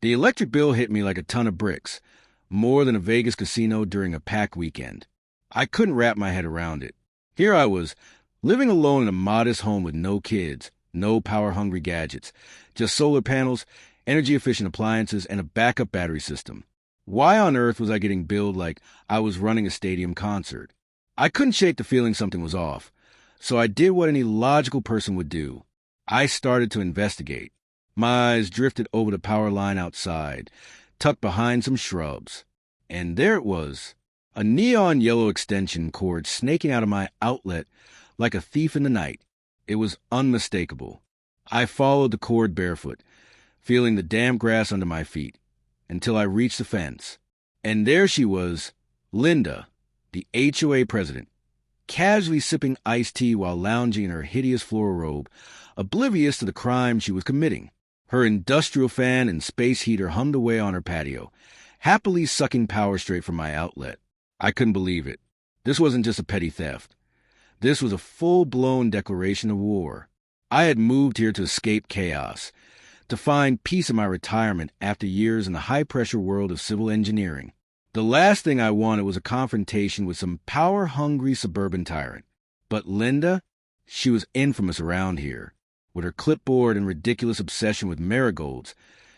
The electric bill hit me like a ton of bricks, more than a Vegas casino during a packed weekend. I couldn't wrap my head around it. Here I was, living alone in a modest home with no kids, no power-hungry gadgets, just solar panels, energy-efficient appliances, and a backup battery system. Why on earth was I getting billed like I was running a stadium concert? I couldn't shake the feeling something was off, so I did what any logical person would do. I started to investigate. My eyes drifted over the power line outside, tucked behind some shrubs. And there it was, a neon yellow extension cord snaking out of my outlet like a thief in the night. It was unmistakable. I followed the cord barefoot, feeling the damp grass under my feet, until I reached the fence. And there she was, Linda, the HOA president, casually sipping iced tea while lounging in her hideous floral robe, oblivious to the crime she was committing. Her industrial fan and space heater hummed away on her patio, happily sucking power straight from my outlet. I couldn't believe it. This wasn't just a petty theft. This was a full-blown declaration of war. I had moved here to escape chaos, to find peace in my retirement after years in the high-pressure world of civil engineering. The last thing I wanted was a confrontation with some power-hungry suburban tyrant. But Linda, she was infamous around here. With her clipboard and ridiculous obsession with marigolds,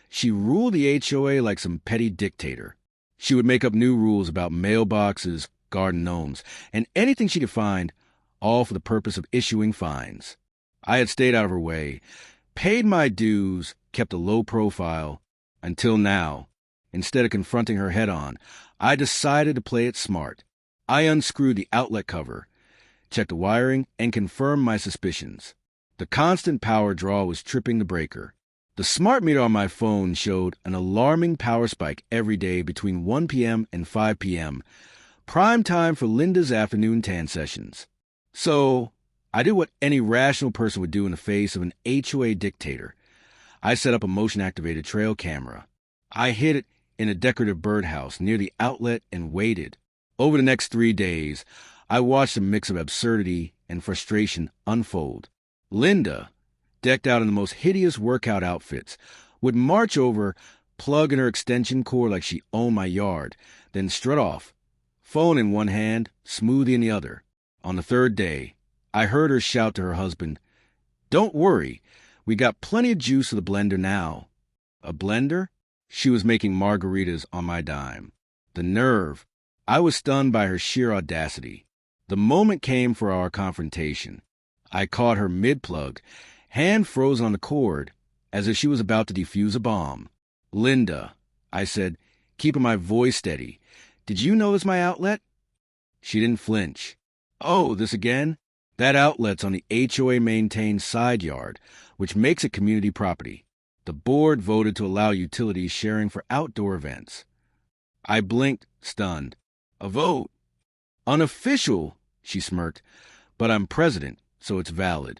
she ruled the HOA like some petty dictator. She would make up new rules about mailboxes, garden gnomes, and anything she could find, all for the purpose of issuing fines. I had stayed out of her way, paid my dues, kept a low profile, until now. Instead of confronting her head-on, I decided to play it smart. I unscrewed the outlet cover, checked the wiring, and confirmed my suspicions. The constant power draw was tripping the breaker. The smart meter on my phone showed an alarming power spike every day between 1 p.m. and 5 p.m., prime time for Linda's afternoon tan sessions. So I did what any rational person would do in the face of an HOA dictator. I set up a motion-activated trail camera. I hid it in a decorative birdhouse near the outlet and waited. Over the next 3 days, I watched a mix of absurdity and frustration unfold. Linda, decked out in the most hideous workout outfits, would march over, plug in her extension cord like she owned my yard, then strut off, phone in one hand, smoothie in the other. On the third day, I heard her shout to her husband, "Don't worry, we got plenty of juice for the blender now." A blender? She was making margaritas on my dime. The nerve! I was stunned by her sheer audacity. The moment came for our confrontation. I caught her mid-plug, hand frozen on the cord, as if she was about to defuse a bomb. "Linda," I said, keeping my voice steady, "did you notice my outlet?" She didn't flinch. "Oh, this again? That outlet's on the HOA-maintained side yard, which makes it community property. The board voted to allow utilities sharing for outdoor events." I blinked, stunned. "A vote?" "Unofficial," she smirked, "but I'm president, so it's valid."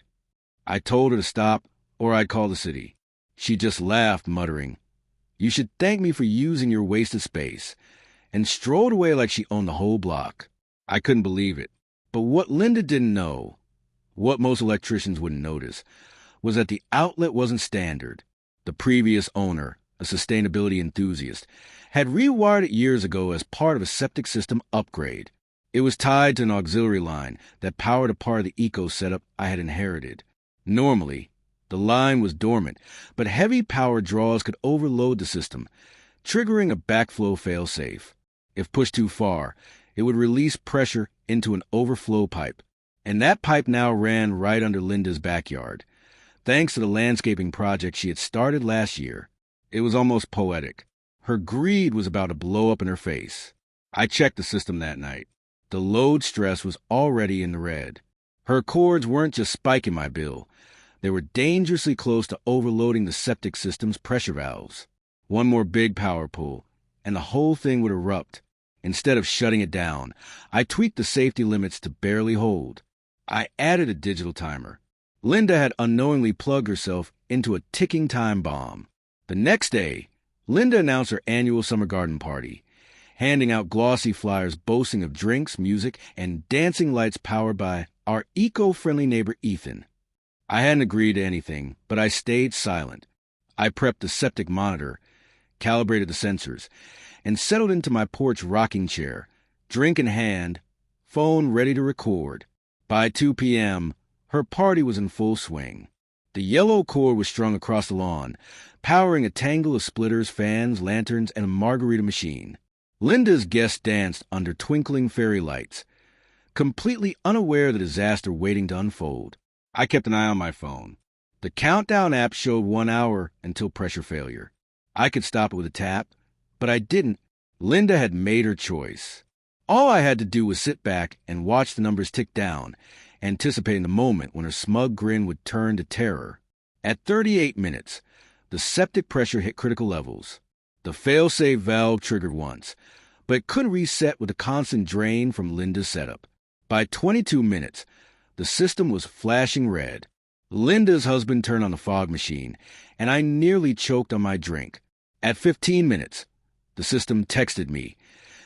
I told her to stop, or I'd call the city. She just laughed, muttering, "You should thank me for using your wasted space," and strolled away like she owned the whole block. I couldn't believe it. But what Linda didn't know, what most electricians wouldn't notice, was that the outlet wasn't standard. The previous owner, a sustainability enthusiast, had rewired it years ago as part of a septic system upgrade. It was tied to an auxiliary line that powered a part of the eco setup I had inherited. Normally, the line was dormant, but heavy power draws could overload the system, triggering a backflow failsafe. If pushed too far, it would release pressure into an overflow pipe, and that pipe now ran right under Linda's backyard. Thanks to the landscaping project she had started last year, it was almost poetic. Her greed was about to blow up in her face. I checked the system that night. The load stress was already in the red. Her cords weren't just spiking my bill. They were dangerously close to overloading the septic system's pressure valves. One more big power pull, and the whole thing would erupt. Instead of shutting it down, I tweaked the safety limits to barely hold. I added a digital timer. Linda had unknowingly plugged herself into a ticking time bomb. The next day, Linda announced her annual summer garden party, handing out glossy flyers boasting of drinks, music, and dancing lights powered by our eco-friendly neighbor Ethan. I hadn't agreed to anything, but I stayed silent. I prepped the septic monitor, calibrated the sensors, and settled into my porch rocking chair, drink in hand, phone ready to record. By 2 p.m., her party was in full swing. The yellow cord was strung across the lawn, powering a tangle of splitters, fans, lanterns, and a margarita machine. Linda's guests danced under twinkling fairy lights, completely unaware of the disaster waiting to unfold. I kept an eye on my phone. The countdown app showed 1 hour until pressure failure. I could stop it with a tap, but I didn't. Linda had made her choice. All I had to do was sit back and watch the numbers tick down, anticipating the moment when her smug grin would turn to terror. At 38 minutes, the septic pressure hit critical levels. The fail-safe valve triggered once, but it couldn't reset with a constant drain from Linda's setup. By 22 minutes, the system was flashing red. Linda's husband turned on the fog machine, and I nearly choked on my drink. At 15 minutes, the system texted me,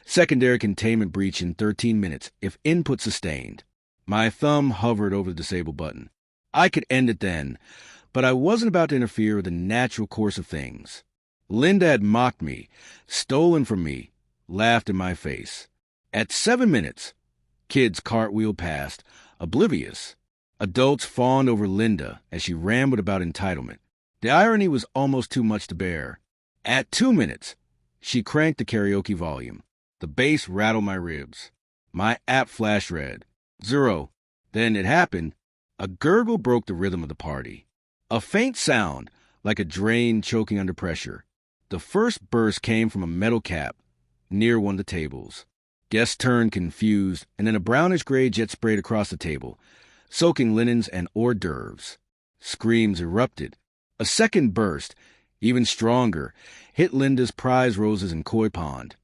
secondary containment breach in 13 minutes if input sustained. My thumb hovered over the disable button. I could end it then, but I wasn't about to interfere with the natural course of things. Linda had mocked me, stolen from me, laughed in my face. At 7 minutes, kids cartwheeled past, oblivious. Adults fawned over Linda as she rambled about entitlement. The irony was almost too much to bear. At 2 minutes, she cranked the karaoke volume. The bass rattled my ribs. My app flashed red. 0. Then it happened. A gurgle broke the rhythm of the party. A faint sound, like a drain choking under pressure. The first burst came from a metal cap near one of the tables. Guests turned confused, and then a brownish-gray jet sprayed across the table, soaking linens and hors d'oeuvres. Screams erupted. A second burst, even stronger, hit Linda's prize roses and koi pond,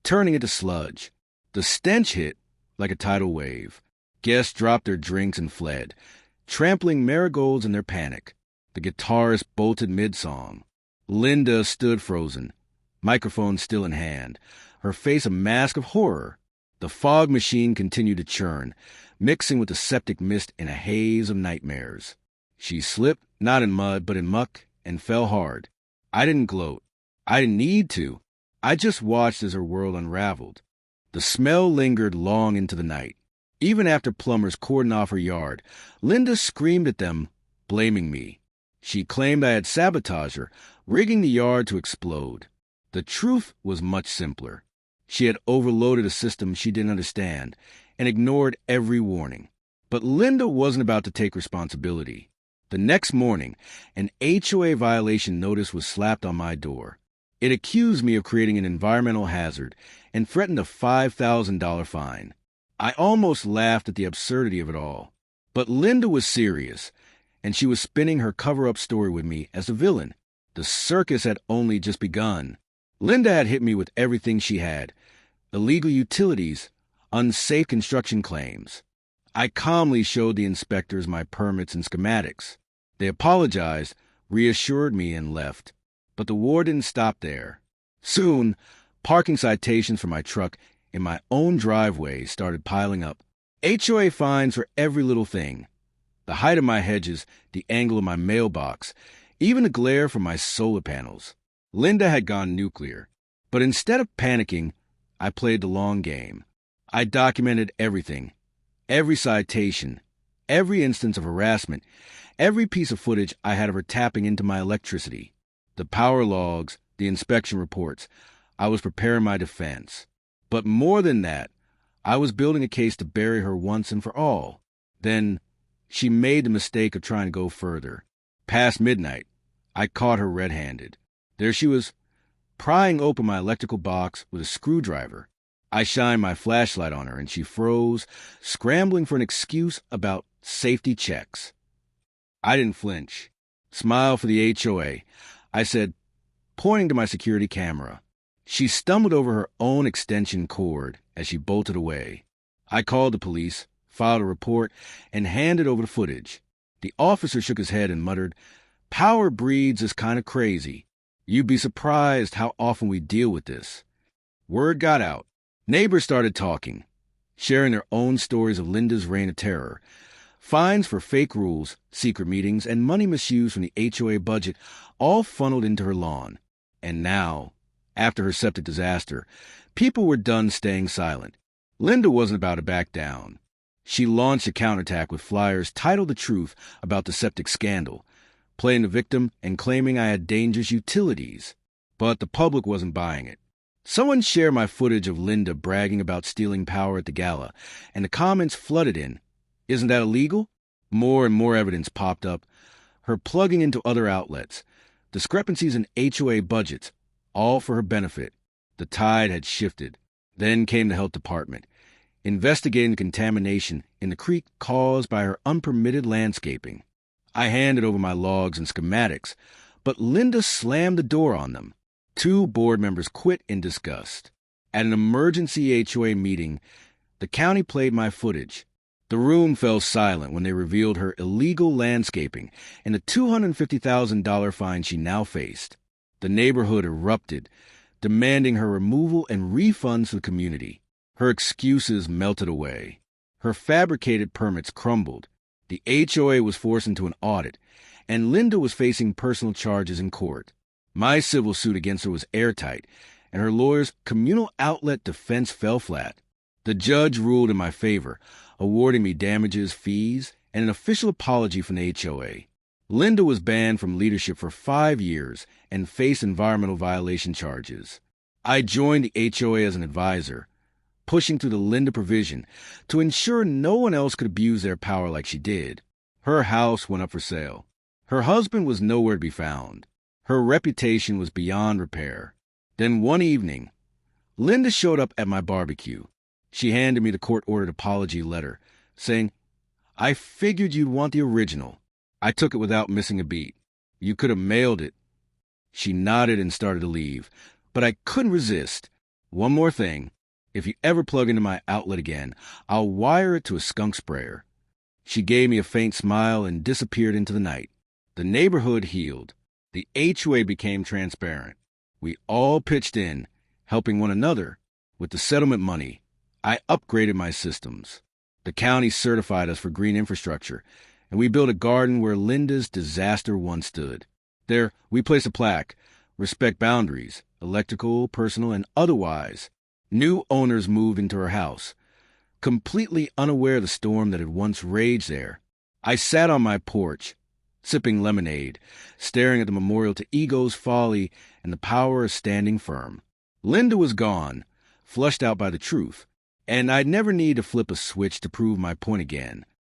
turning it to sludge. The stench hit like a tidal wave. Guests dropped their drinks and fled, trampling marigolds in their panic. The guitarist bolted mid-song. Linda stood frozen, microphone still in hand, her face a mask of horror. The fog machine continued to churn, mixing with the septic mist in a haze of nightmares. She slipped, not in mud, but in muck, and fell hard. I didn't gloat. I didn't need to. I just watched as her world unraveled. The smell lingered long into the night. Even after plumbers cordoned off her yard, Linda screamed at them, blaming me. She claimed I had sabotaged her, rigging the yard to explode. The truth was much simpler. She had overloaded a system she didn't understand and ignored every warning. But Linda wasn't about to take responsibility. The next morning, an HOA violation notice was slapped on my door. It accused me of creating an environmental hazard and threatened a $5,000 fine. I almost laughed at the absurdity of it all. But Linda was serious, and she was spinning her cover-up story with me as a villain. The circus had only just begun. Linda had hit me with everything she had: illegal utilities, unsafe construction claims. I calmly showed the inspectors my permits and schematics. They apologized, reassured me, and left. But the war didn't stop there. Soon, parking citations for my truck in my own driveway started piling up. HOA fines for every little thing. The height of my hedges, the angle of my mailbox, even the glare from my solar panels. Linda had gone nuclear. But instead of panicking, I played the long game. I documented everything. Every citation, every instance of harassment, every piece of footage I had of her tapping into my electricity. The power logs, the inspection reports. I was preparing my defense. But more than that, I was building a case to bury her once and for all. Then she made the mistake of trying to go further. Past midnight, I caught her red-handed. There she was, prying open my electrical box with a screwdriver. I shined my flashlight on her, and she froze, scrambling for an excuse about safety checks. I didn't flinch. Smile for the HOA, I said, pointing to my security camera. She stumbled over her own extension cord as she bolted away. I called the police, filed a report, and handed over the footage. The officer shook his head and muttered, "Power breeds is kind of crazy. You'd be surprised how often we deal with this." Word got out. Neighbors started talking, sharing their own stories of Linda's reign of terror. Fines for fake rules, secret meetings, and money misused from the HOA budget all funneled into her lawn. And now After her septic disaster, people were done staying silent. Linda wasn't about to back down. She launched a counterattack with flyers titled The Truth about the septic scandal, playing the victim and claiming I had dangerous utilities. But the public wasn't buying it. Someone shared my footage of Linda bragging about stealing power at the gala, and the comments flooded in. Isn't that illegal? More and more evidence popped up. Her plugging into other outlets, discrepancies in HOA budgets, all for her benefit. The tide had shifted. Then came the health department, investigating the contamination in the creek caused by her unpermitted landscaping. I handed over my logs and schematics, but Linda slammed the door on them. 2 board members quit in disgust. At an emergency HOA meeting, the county played my footage. The room fell silent when they revealed her illegal landscaping and the $250,000 fine she now faced. The neighborhood erupted, demanding her removal and refunds to the community. Her excuses melted away. Her fabricated permits crumbled. The HOA was forced into an audit, and Linda was facing personal charges in court. My civil suit against her was airtight, and her lawyer's communal outlet defense fell flat. The judge ruled in my favor, awarding me damages, fees, and an official apology from the HOA. Linda was banned from leadership for 5 years and faced environmental violation charges. I joined the HOA as an advisor, pushing through the Linda provision to ensure no one else could abuse their power like she did. Her house went up for sale. Her husband was nowhere to be found. Her reputation was beyond repair. Then one evening, Linda showed up at my barbecue. She handed me the court-ordered apology letter, saying, "I figured you'd want the original." I took it without missing a beat. "You could have mailed it." She nodded and started to leave, but I couldn't resist. "One more thing. If you ever plug into my outlet again, I'll wire it to a skunk sprayer." She gave me a faint smile and disappeared into the night. The neighborhood healed. The HOA became transparent. We all pitched in, helping one another. With the settlement money, I upgraded my systems. The county certified us for green infrastructure, and we built a garden where Linda's disaster once stood. There, we placed a plaque, "Respect boundaries, electrical, personal, and otherwise." New owners moved into her house, completely unaware of the storm that had once raged there. I sat on my porch, sipping lemonade, staring at the memorial to ego's folly and the power of standing firm. Linda was gone, flushed out by the truth, and I'd never need to flip a switch to prove my point again.